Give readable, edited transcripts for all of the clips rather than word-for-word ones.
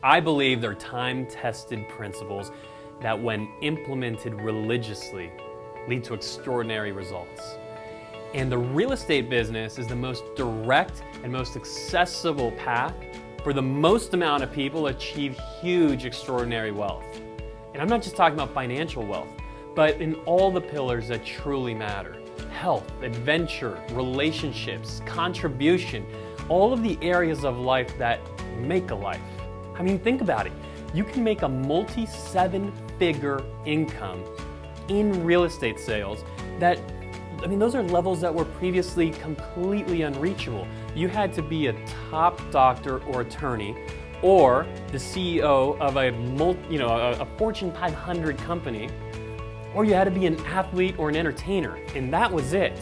I believe they're time-tested principles that, when implemented religiously, lead to extraordinary results. And the real estate business is the most direct and most accessible path for the most amount of people to achieve huge, extraordinary wealth. And I'm not just talking about financial wealth, but in all the pillars that truly matter. Health, adventure, relationships, contribution, all of the areas of life that make a life. I mean, think about it. You can make a multi-seven-figure income in real estate sales that, I mean, those are levels that were previously completely unreachable. You had to be a top doctor or attorney, or the CEO of a Fortune 500 company, or you had to be an athlete or an entertainer, and that was it.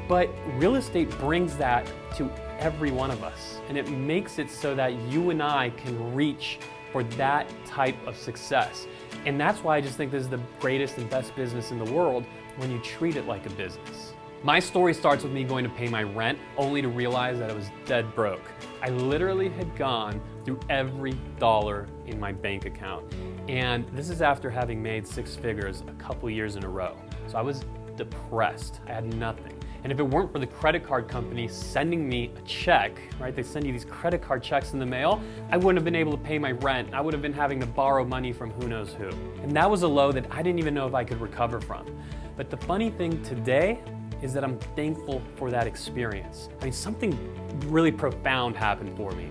But real estate brings that to every one of us, and it makes it so that you and I can reach for that type of success. And that's why I just think this is the greatest and best business in the world, when you treat it like a business. My story starts with me going to pay my rent, only to realize that I was dead broke. I literally had gone through every dollar in my bank account. And this is after having made six figures a couple years in a row. So I was depressed. I had nothing. And if it weren't for the credit card company sending me a check, right? They send you these credit card checks in the mail, I wouldn't have been able to pay my rent. I would have been having to borrow money from who knows who. And that was a low that I didn't even know if I could recover from. But the funny thing today is that I'm thankful for that experience. I mean, something really profound happened for me,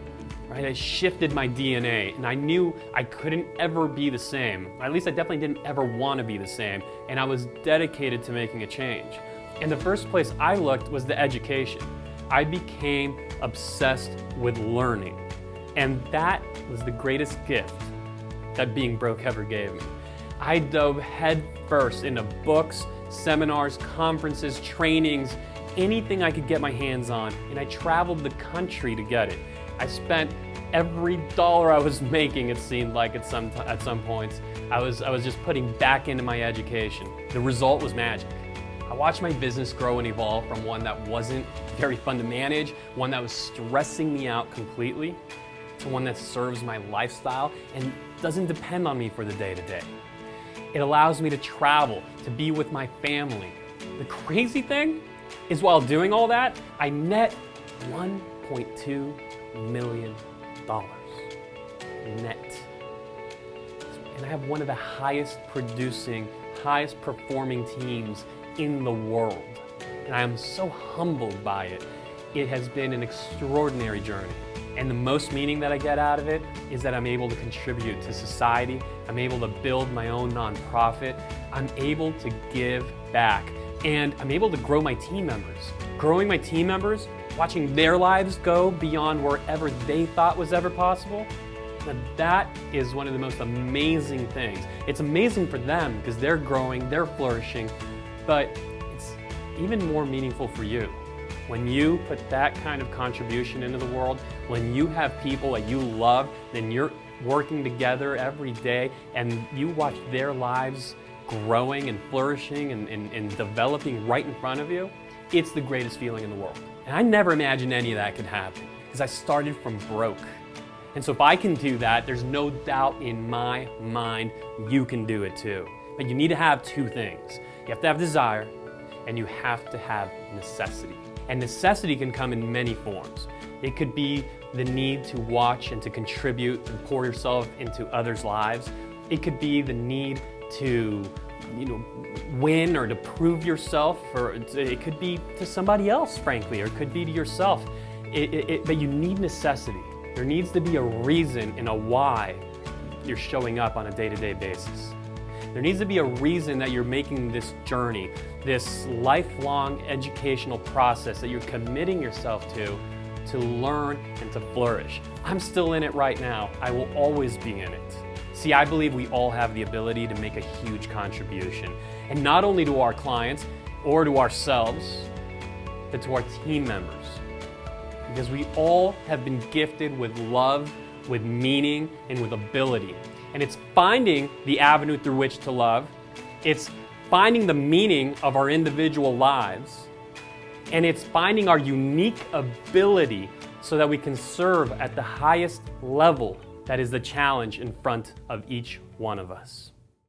right? I shifted my DNA, and I knew I couldn't ever be the same. At least I definitely didn't ever want to be the same, and I was dedicated to making a change. And the first place I looked was the education. I became obsessed with learning, and that was the greatest gift that being broke ever gave me. I dove head first into books, seminars, conferences, trainings, anything I could get my hands on, and I traveled the country to get it. I spent every dollar I was making, it seemed like at some points, I was just putting back into my education. The result was magic. I watched my business grow and evolve from one that wasn't very fun to manage, one that was stressing me out completely, to one that serves my lifestyle and doesn't depend on me for the day-to-day. It allows me to travel, to be with my family. The crazy thing is, while doing all that, I net $1.2 million net. And I have one of the highest producing, highest performing teams in the world. And I am so humbled by it. It has been an extraordinary journey. And the most meaning that I get out of it is that I'm able to contribute to society. I'm able to build my own nonprofit. I'm able to give back. And I'm able to grow my team members. Growing my team members, watching their lives go beyond wherever they thought was ever possible. Now that is one of the most amazing things. It's amazing for them because they're growing, they're flourishing, but it's even more meaningful for you. When you put that kind of contribution into the world, when you have people that you love, then you're working together every day and you watch their lives growing and flourishing and developing right in front of you, it's the greatest feeling in the world. And I never imagined any of that could happen because I started from broke. And so if I can do that, there's no doubt in my mind you can do it too. But you need to have two things. You have to have desire, and you have to have necessity. And necessity can come in many forms. It could be the need to watch and to contribute and pour yourself into others' lives. It could be the need to, win or to prove yourself, or it could be to somebody else, frankly, or it could be to yourself. But you need necessity. There needs to be a reason and a why you're showing up on a day-to-day basis. There needs to be a reason that you're making this journey, this lifelong educational process that you're committing yourself to learn and to flourish. I'm still in it right now. I will always be in it. See, I believe we all have the ability to make a huge contribution, and not only to our clients or to ourselves, but to our team members. Because we all have been gifted with love, with meaning, and with ability. And it's finding the avenue through which to love. It's finding the meaning of our individual lives. And it's finding our unique ability so that we can serve at the highest level That is the challenge in front of each one of us.